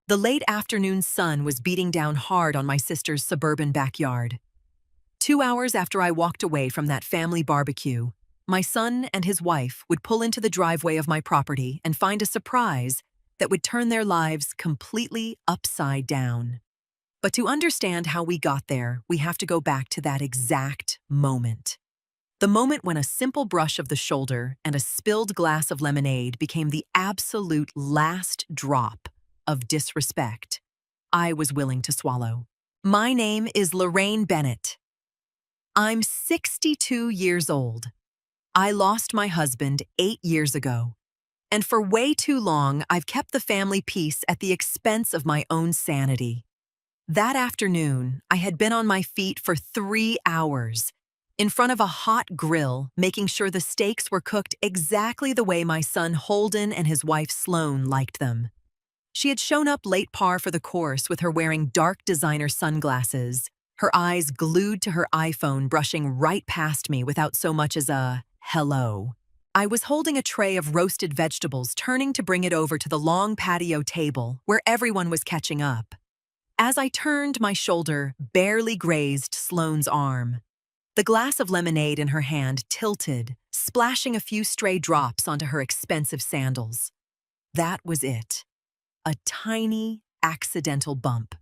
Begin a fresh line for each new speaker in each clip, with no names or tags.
The late afternoon sun was beating down hard on my sister's suburban backyard. 2 hours after I walked away from that family barbecue, my son and his wife would pull into the driveway of my property and find a surprise that would turn their lives completely upside down. But to understand how we got there, we have to go back to that exact moment. The moment when a simple brush of the shoulder and a spilled glass of lemonade became the absolute last drop of disrespect I was willing to swallow. My name is Lorraine Bennett. I'm 62 years old. I lost my husband 8 years ago. And for way too long, I've kept the family peace at the expense of my own sanity. That afternoon, I had been on my feet for 3 hours, in front of a hot grill, making sure the steaks were cooked exactly the way my son Holden and his wife Sloane liked them. She had shown up late par for the course with her wearing dark designer sunglasses, her eyes glued to her iPhone, brushing right past me without so much as a hello. I was holding a tray of roasted vegetables, turning to bring it over to the long patio table where everyone was catching up. As I turned, my shoulder barely grazed Sloane's arm. The glass of lemonade in her hand tilted, splashing a few stray drops onto her expensive sandals. That was it. A tiny, accidental bump.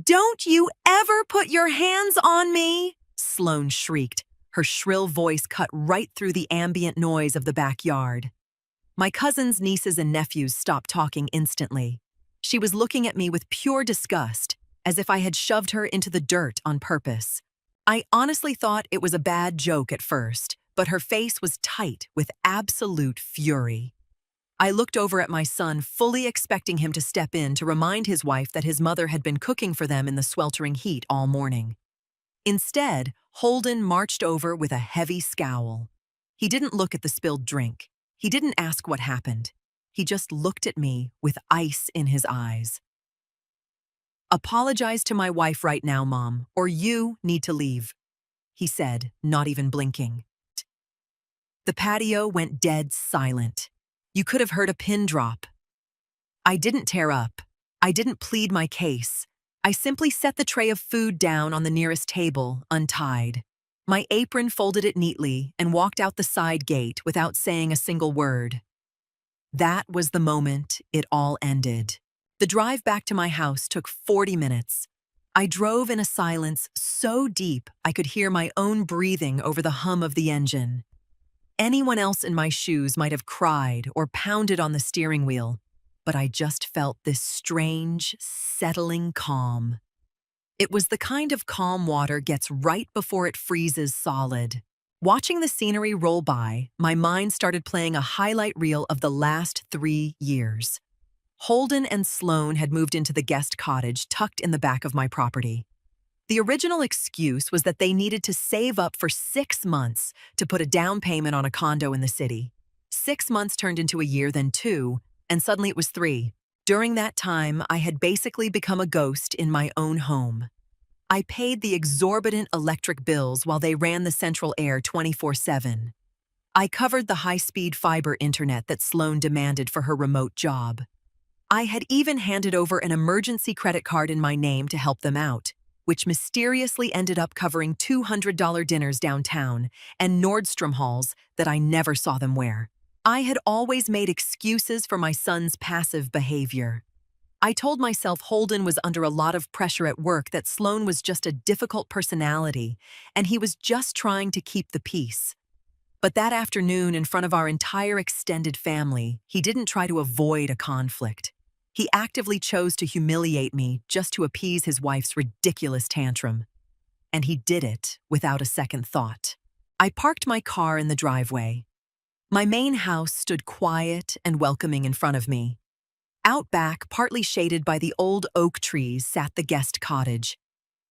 "Don't you ever put your hands on me!" Sloane shrieked, her shrill voice cut right through the ambient noise of the backyard. My cousins, nieces, and nephews stopped talking instantly. She was looking at me with pure disgust, as if I had shoved her into the dirt on purpose. I honestly thought it was a bad joke at first, but her face was tight with absolute fury. I looked over at my son, fully expecting him to step in to remind his wife that his mother had been cooking for them in the sweltering heat all morning. Instead, Holden marched over with a heavy scowl. He didn't look at the spilled drink. He didn't ask what happened. He just looked at me with ice in his eyes. "Apologize to my wife right now, Mom, or you need to leave," he said, not even blinking. The patio went dead silent. You could have heard a pin drop. I didn't tear up. I didn't plead my case. I simply set the tray of food down on the nearest table, untied. My apron folded it neatly and walked out the side gate without saying a single word. That was the moment it all ended. The drive back to my house took 40 minutes. I drove in a silence so deep I could hear my own breathing over the hum of the engine. Anyone else in my shoes might have cried or pounded on the steering wheel, but I just felt this strange, settling calm. It was the kind of calm water gets right before it freezes solid. Watching the scenery roll by, my mind started playing a highlight reel of the last 3 years. Holden and Sloane had moved into the guest cottage tucked in the back of my property. The original excuse was that they needed to save up for 6 months to put a down payment on a condo in the city. 6 months turned into a year, then 2, and suddenly it was 3. During that time, I had basically become a ghost in my own home. I paid the exorbitant electric bills while they ran the central air 24/7. I covered the high-speed fiber internet that Sloane demanded for her remote job. I had even handed over an emergency credit card in my name to help them out, which mysteriously ended up covering $200 dinners downtown and Nordstrom hauls that I never saw them wear. I had always made excuses for my son's passive behavior. I told myself Holden was under a lot of pressure at work, that Sloane was just a difficult personality, and he was just trying to keep the peace. But that afternoon, in front of our entire extended family, he didn't try to avoid a conflict. He actively chose to humiliate me just to appease his wife's ridiculous tantrum. And he did it without a second thought. I parked my car in the driveway. My main house stood quiet and welcoming in front of me. Out back, partly shaded by the old oak trees, sat the guest cottage.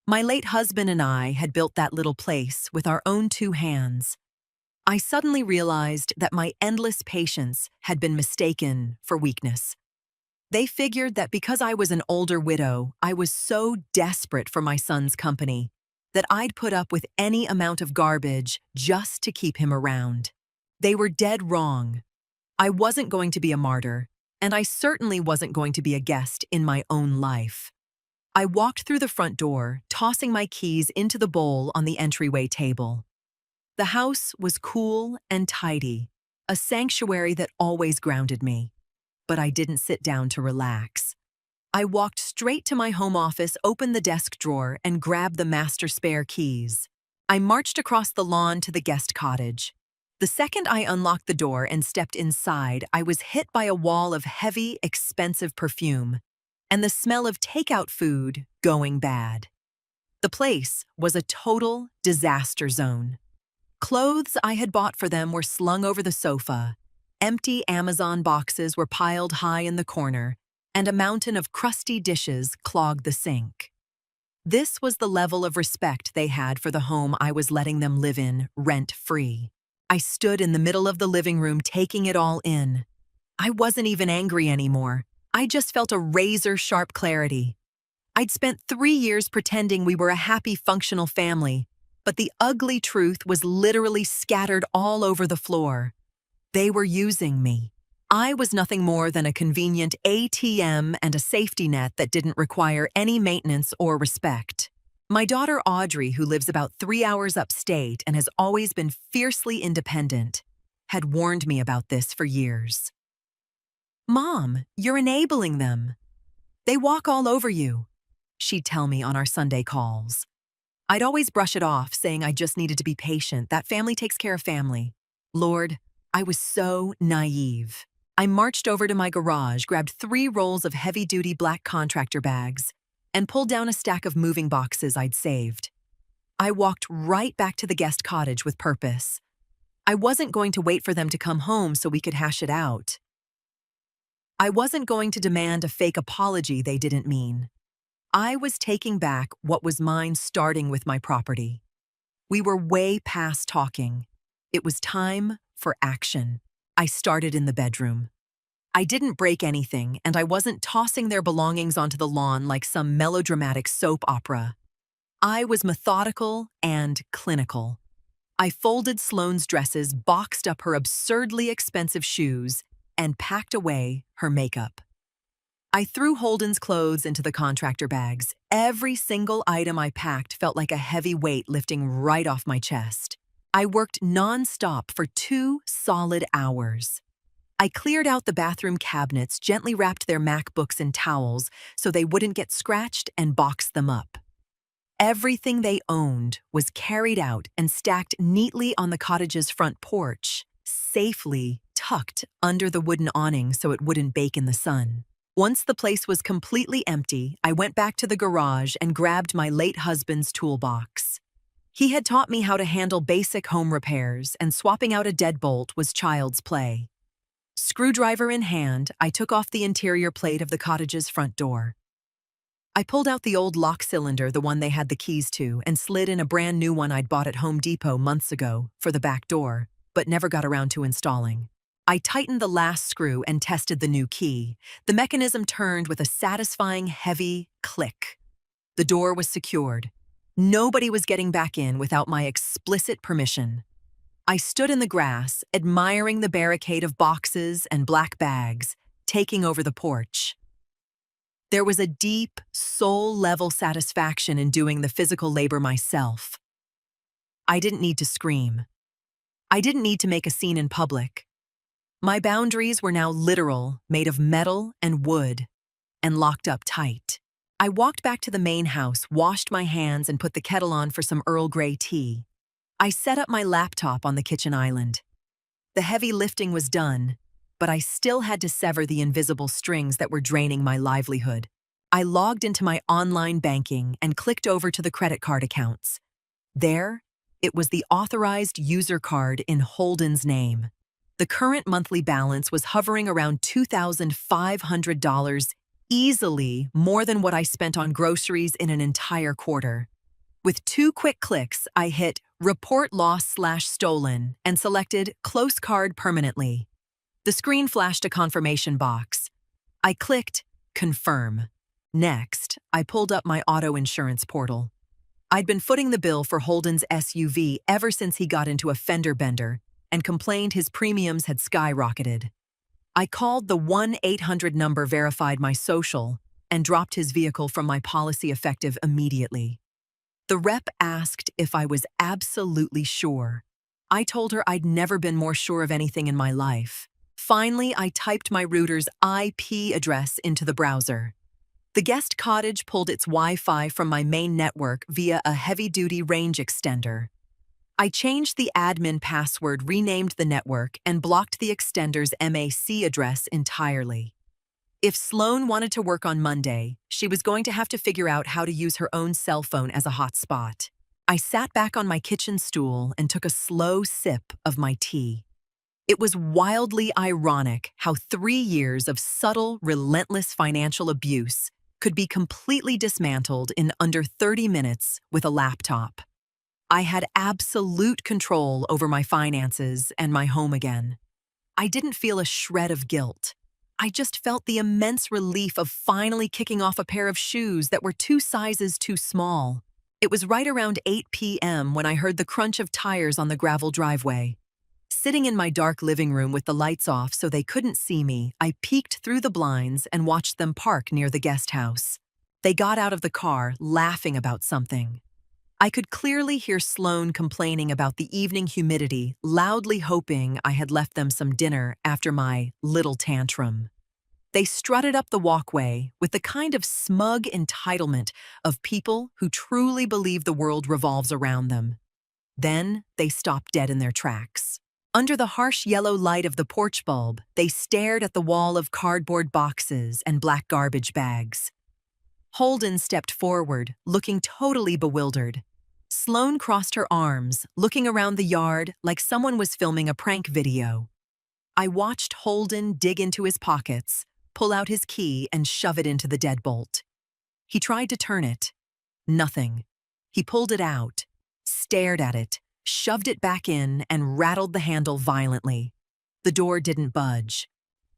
My late husband and I had built that little place with our own 2 hands. I suddenly realized that my endless patience had been mistaken for weakness. They figured that because I was an older widow, I was so desperate for my son's company that I'd put up with any amount of garbage just to keep him around. They were dead wrong. I wasn't going to be a martyr. and I certainly wasn't going to be a guest in my own life. I walked through the front door, tossing my keys into the bowl on the entryway table. The house was cool and tidy, a sanctuary that always grounded me. But I didn't sit down to relax. I walked straight to my home office, opened the desk drawer, and grabbed the master spare keys. I marched across the lawn to the guest cottage. The second I unlocked the door and stepped inside, I was hit by a wall of heavy, expensive perfume and the smell of takeout food going bad. The place was a total disaster zone. Clothes I had bought for them were slung over the sofa. Empty Amazon boxes were piled high in the corner, and a mountain of crusty dishes clogged the sink. This was the level of respect they had for the home I was letting them live in, rent-free. I stood in the middle of the living room, taking it all in. I wasn't even angry anymore. I just felt a razor-sharp clarity. I'd spent 3 years pretending we were a happy, functional family, but the ugly truth was literally scattered all over the floor. They were using me. I was nothing more than a convenient ATM and a safety net that didn't require any maintenance or respect. My daughter Audrey, who lives about 3 hours upstate and has always been fiercely independent, had warned me about this for years. "Mom, you're enabling them. They walk all over you," she'd tell me on our Sunday calls. I'd always brush it off, saying I just needed to be patient, that family takes care of family. Lord, I was so naive. I marched over to my garage, grabbed 3 rolls of heavy-duty black contractor bags, and pulled down a stack of moving boxes I'd saved. I walked right back to the guest cottage with purpose. I wasn't going to wait for them to come home so we could hash it out. I wasn't going to demand a fake apology they didn't mean. I was taking back what was mine, starting with my property. We were way past talking. It was time for action. I started in the bedroom. I didn't break anything, and I wasn't tossing their belongings onto the lawn like some melodramatic soap opera. I was methodical and clinical. I folded Sloane's dresses, boxed up her absurdly expensive shoes, and packed away her makeup. I threw Holden's clothes into the contractor bags. Every single item I packed felt like a heavy weight lifting right off my chest. I worked non-stop for 2 solid hours. I cleared out the bathroom cabinets, gently wrapped their MacBooks in towels so they wouldn't get scratched, and boxed them up. Everything they owned was carried out and stacked neatly on the cottage's front porch, safely tucked under the wooden awning so it wouldn't bake in the sun. Once the place was completely empty, I went back to the garage and grabbed my late husband's toolbox. He had taught me how to handle basic home repairs, and swapping out a deadbolt was child's play. Screwdriver in hand, I took off the interior plate of the cottage's front door. I pulled out the old lock cylinder, the one they had the keys to, and slid in a brand new one I'd bought at Home Depot months ago for the back door, but never got around to installing. I tightened the last screw and tested the new key. The mechanism turned with a satisfying heavy click. The door was secured. Nobody was getting back in without my explicit permission. I stood in the grass, admiring the barricade of boxes and black bags, taking over the porch. There was a deep, soul-level satisfaction in doing the physical labor myself. I didn't need to scream. I didn't need to make a scene in public. My boundaries were now literal, made of metal and wood, and locked up tight. I walked back to the main house, washed my hands, and put the kettle on for some Earl Grey tea. I set up my laptop on the kitchen island. The heavy lifting was done, but I still had to sever the invisible strings that were draining my livelihood. I logged into my online banking and clicked over to the credit card accounts. There, it was the authorized user card in Holden's name. The current monthly balance was hovering around $2,500, easily more than what I spent on groceries in an entire quarter. With 2 quick clicks, I hit Report Lost/Stolen and selected Close Card Permanently. The screen flashed a confirmation box. I clicked Confirm. Next, I pulled up my auto insurance portal. I'd been footing the bill for Holden's SUV ever since he got into a fender bender and complained his premiums had skyrocketed. I called the 1-800 number, verified my social, and dropped his vehicle from my policy effective immediately. The rep asked if I was absolutely sure. I told her I'd never been more sure of anything in my life. Finally, I typed my router's IP address into the browser. The guest cottage pulled its Wi-Fi from my main network via a heavy-duty range extender. I changed the admin password, renamed the network, and blocked the extender's MAC address entirely. If Sloane wanted to work on Monday, she was going to have to figure out how to use her own cell phone as a hotspot. I sat back on my kitchen stool and took a slow sip of my tea. It was wildly ironic how 3 years of subtle, relentless financial abuse could be completely dismantled in under 30 minutes with a laptop. I had absolute control over my finances and my home again. I didn't feel a shred of guilt. I just felt the immense relief of finally kicking off a pair of shoes that were 2 sizes too small. It was right around 8 p.m. when I heard the crunch of tires on the gravel driveway. Sitting in my dark living room with the lights off so they couldn't see me, I peeked through the blinds and watched them park near the guest house. They got out of the car, laughing about something. I could clearly hear Sloane complaining about the evening humidity, loudly hoping I had left them some dinner after my little tantrum. They strutted up the walkway with the kind of smug entitlement of people who truly believe the world revolves around them. Then they stopped dead in their tracks. Under the harsh yellow light of the porch bulb, they stared at the wall of cardboard boxes and black garbage bags. Holden stepped forward, looking totally bewildered. Sloane crossed her arms, looking around the yard like someone was filming a prank video. I watched Holden dig into his pockets, pull out his key, and shove it into the deadbolt. He tried to turn it. Nothing. He pulled it out, stared at it, shoved it back in, and rattled the handle violently. The door didn't budge.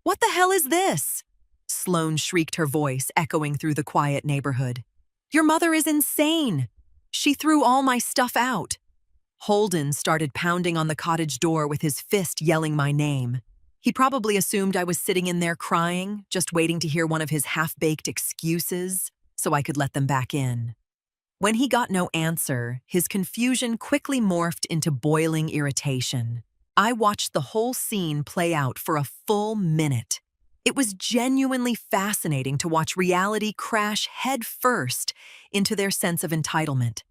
"What the hell is this?" Sloane shrieked, her voice echoing through the quiet neighborhood. "Your mother is insane. She threw all my stuff out." Holden started pounding on the cottage door with his fist, yelling my name. He probably assumed I was sitting in there crying, just waiting to hear one of his half-baked excuses so I could let them back in. When he got no answer, his confusion quickly morphed into boiling irritation. I watched the whole scene play out for a full minute. It was genuinely fascinating to watch reality crash headfirst into their sense of entitlement.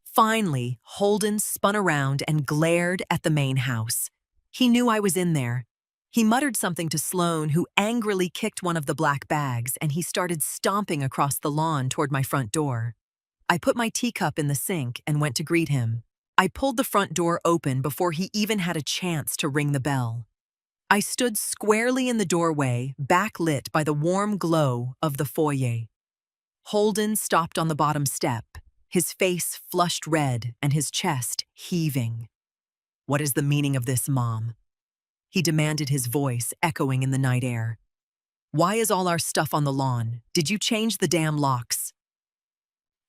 Finally, Holden spun around and glared at the main house. He knew I was in there. He muttered something to Sloane, who angrily kicked one of the black bags, and he started stomping across the lawn toward my front door. I put my teacup in the sink and went to greet him. I pulled the front door open before he even had a chance to ring the bell. I stood squarely in the doorway, backlit by the warm glow of the foyer. Holden stopped on the bottom step, his face flushed red and his chest heaving. "What is the meaning of this, Mom?" he demanded, his voice echoing in the night air. "Why is all our stuff on the lawn? Did you change the damn locks?"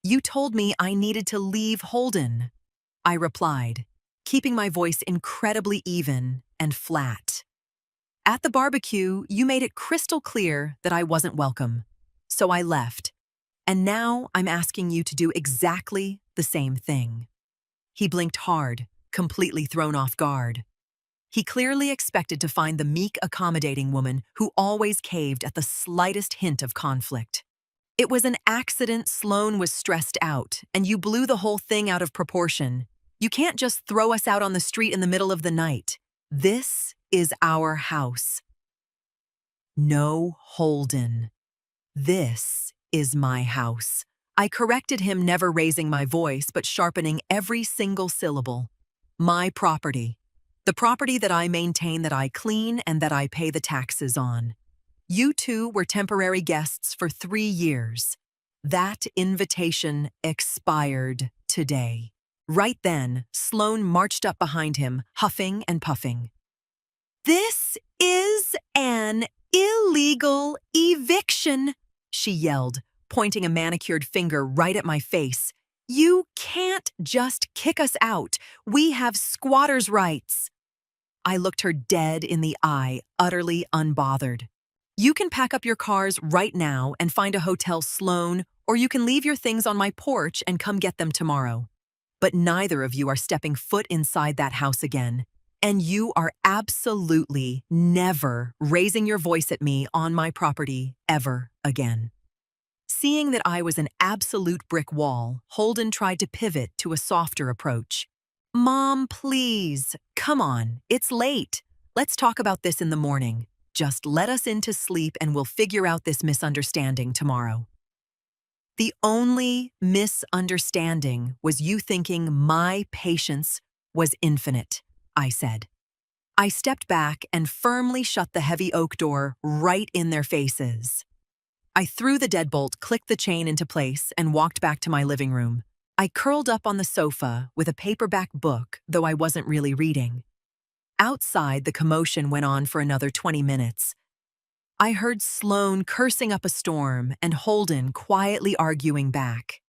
"You told me I needed to leave, Holden," I replied, keeping my voice incredibly even and flat. "At the barbecue, you made it crystal clear that I wasn't welcome, so I left. And now I'm asking you to do exactly the same thing." He blinked hard, completely thrown off guard. He clearly expected to find the meek, accommodating woman who always caved at the slightest hint of conflict. "It was an accident. Sloane was stressed out, and you blew the whole thing out of proportion. You can't just throw us out on the street in the middle of the night. This is our house." "No, Holden. This is my house." I corrected him, never raising my voice but sharpening every single syllable. "My property. The property that I maintain, that I clean, and that I pay the taxes on. You two were temporary guests for 3 years. That invitation expired today." Right then, Sloane marched up behind him, huffing and puffing. "This is an illegal eviction," she yelled, pointing a manicured finger right at my face. "You can't just kick us out. We have squatters' rights." I looked her dead in the eye, utterly unbothered. You can pack up your cars right now and find a hotel Sloan, or you can leave your things on my porch and come get them tomorrow. But neither of you are stepping foot inside that house again. And you are absolutely never raising your voice at me on my property ever again. Seeing that I was an absolute brick wall, Holden tried to pivot to a softer approach. Mom, please, come on, it's late. Let's talk about this in the morning. Just let us into sleep and we'll figure out this misunderstanding tomorrow. The only misunderstanding was you thinking my patience was infinite, I said. I stepped back and firmly shut the heavy oak door right in their faces. I threw the deadbolt, clicked the chain into place, and walked back to my living room. I curled up on the sofa with a paperback book, though I wasn't really reading. Outside, the commotion went on for another 20 minutes. I heard Sloan cursing up a storm and Holden quietly arguing back.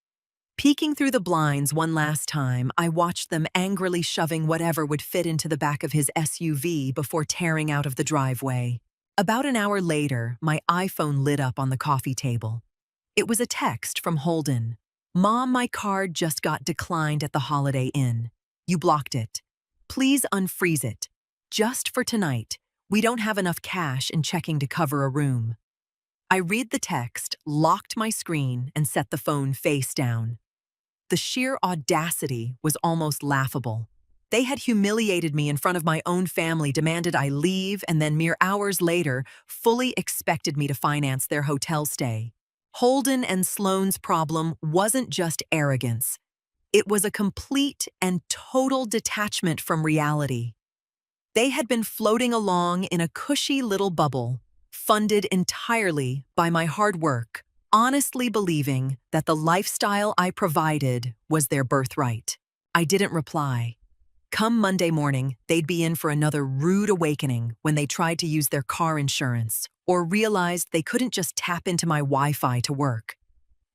Peeking through the blinds one last time, I watched them angrily shoving whatever would fit into the back of his SUV before tearing out of the driveway. About an hour later, my iPhone lit up on the coffee table. It was a text from Holden. Mom, my card just got declined at the Holiday Inn. You blocked it. Please unfreeze it. Just for tonight. We don't have enough cash in checking to cover a room. I read the text, locked my screen, and set the phone face down. The sheer audacity was almost laughable. They had humiliated me in front of my own family, demanded I leave, and then mere hours later, fully expected me to finance their hotel stay. Holden and Sloane's problem wasn't just arrogance. It was a complete and total detachment from reality. They had been floating along in a cushy little bubble, funded entirely by my hard work, honestly believing that the lifestyle I provided was their birthright. I didn't reply. Come Monday morning, they'd be in for another rude awakening when they tried to use their car insurance or realized they couldn't just tap into my Wi-Fi to work.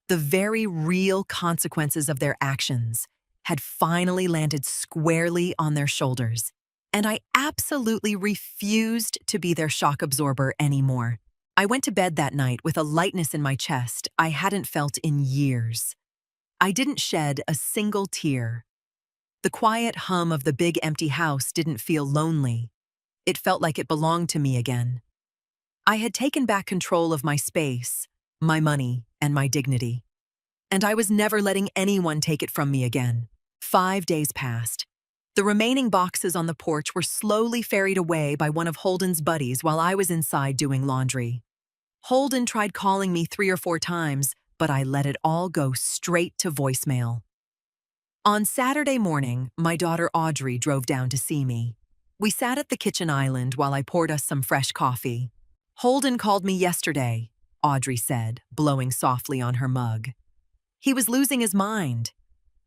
The very real consequences of their actions had finally landed squarely on their shoulders, and I absolutely refused to be their shock absorber anymore. I went to bed that night with a lightness in my chest I hadn't felt in years. I didn't shed a single tear. The quiet hum of the big empty house didn't feel lonely. It felt like it belonged to me again. I had taken back control of my space, my money, and my dignity. And I was never letting anyone take it from me again. 5 days passed. The remaining boxes on the porch were slowly ferried away by one of Holden's buddies while I was inside doing laundry. Holden tried calling me 3 or 4 times, but I let it all go straight to voicemail. On Saturday morning, my daughter Audrey drove down to see me. We sat at the kitchen island while I poured us some fresh coffee. Holden called me yesterday, Audrey said, blowing softly on her mug. He was losing his mind.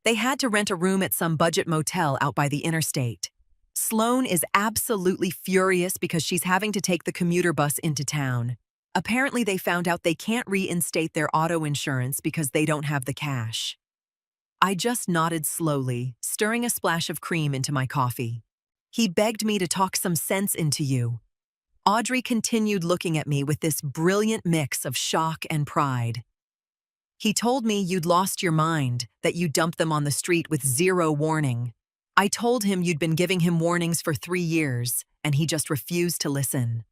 They had to rent a room at some budget motel out by the interstate. Sloan is absolutely furious because she's having to take the commuter bus into town. Apparently, they found out they can't reinstate their auto insurance because they don't have the cash. I just nodded slowly, stirring a splash of cream into my coffee. He begged me to talk some sense into you. Audrey continued looking at me with this brilliant mix of shock and pride. He told me you'd lost your mind, that you dumped them on the street with 0 warning. I told him you'd been giving him warnings for 3 years, and he just refused to listen.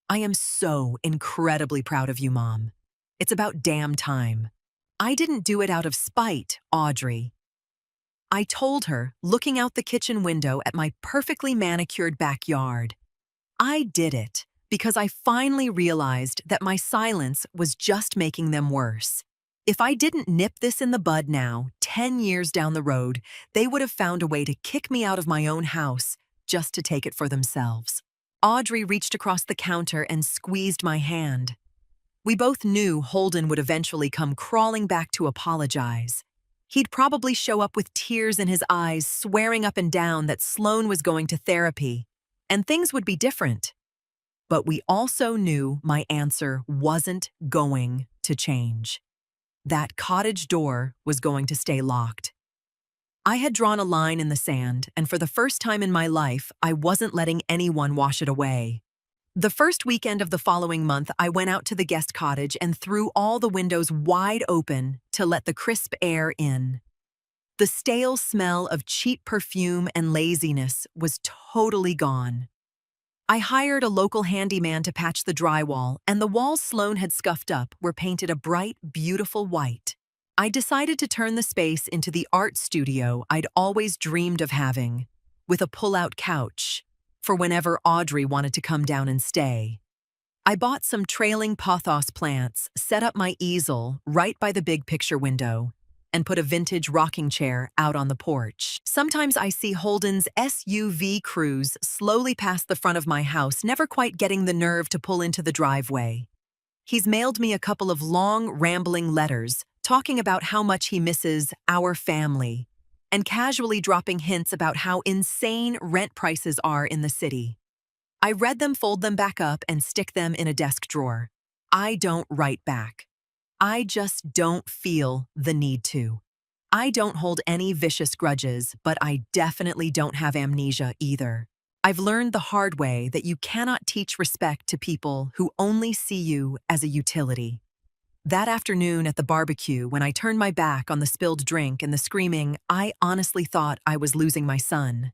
I am so incredibly proud of you, Mom. It's about damn time. I didn't do it out of spite, Audrey. I told her, looking out the kitchen window at my perfectly manicured backyard. I did it because I finally realized that my silence was just making them worse. If I didn't nip this in the bud now, 10 years down the road, they would have found a way to kick me out of my own house just to take it for themselves. Audrey reached across the counter and squeezed my hand. We both knew Holden would eventually come crawling back to apologize. He'd probably show up with tears in his eyes, swearing up and down that Sloan was going to therapy, and things would be different. But we also knew my answer wasn't going to change. That cottage door was going to stay locked. I had drawn a line in the sand, and for the first time in my life, I wasn't letting anyone wash it away. The first weekend of the following month, I went out to the guest cottage and threw all the windows wide open to let the crisp air in. The stale smell of cheap perfume and laziness was totally gone. I hired a local handyman to patch the drywall, and the walls Sloan had scuffed up were painted a bright, beautiful white. I decided to turn the space into the art studio I'd always dreamed of having, with a pull-out couch, for whenever Audrey wanted to come down and stay. I bought some trailing pothos plants, set up my easel right by the big picture window, and put a vintage rocking chair out on the porch. Sometimes I see Holden's SUV cruise slowly past the front of my house, never quite getting the nerve to pull into the driveway. He's mailed me a couple of long, rambling letters talking about how much he misses our family, and casually dropping hints about how insane rent prices are in the city. I read them, fold them back up, and stick them in a desk drawer. I don't write back. I just don't feel the need to. I don't hold any vicious grudges, but I definitely don't have amnesia either. I've learned the hard way that you cannot teach respect to people who only see you as a utility. That afternoon at the barbecue, when I turned my back on the spilled drink and the screaming, I honestly thought I was losing my son.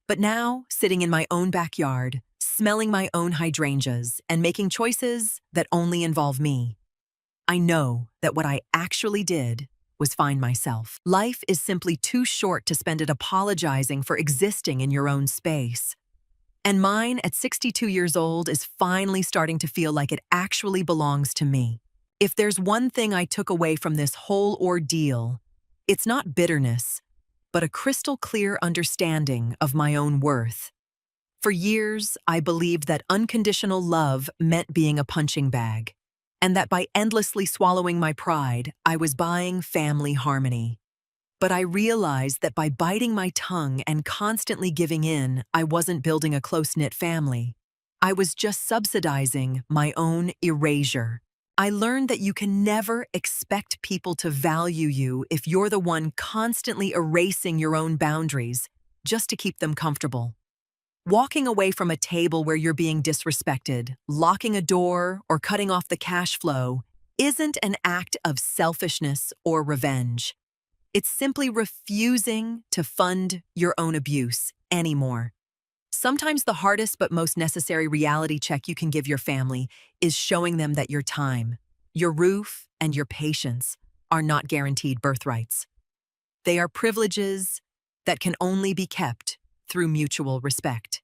But now, sitting in my own backyard, smelling my own hydrangeas, and making choices that only involve me, I know that what I actually did was find myself. Life is simply too short to spend it apologizing for existing in your own space. And mine, at 62 years old, is finally starting to feel like it actually belongs to me. If there's one thing I took away from this whole ordeal, it's not bitterness, but a crystal clear understanding of my own worth. For years, I believed that unconditional love meant being a punching bag, and that by endlessly swallowing my pride, I was buying family harmony. But I realized that by biting my tongue and constantly giving in, I wasn't building a close-knit family. I was just subsidizing my own erasure. I learned that you can never expect people to value you if you're the one constantly erasing your own boundaries just to keep them comfortable. Walking away from a table where you're being disrespected, locking a door, or cutting off the cash flow isn't an act of selfishness or revenge. It's simply refusing to fund your own abuse anymore. Sometimes the hardest but most necessary reality check you can give your family is showing them that your time, your roof, and your patience are not guaranteed birthrights. They are privileges that can only be kept through mutual respect.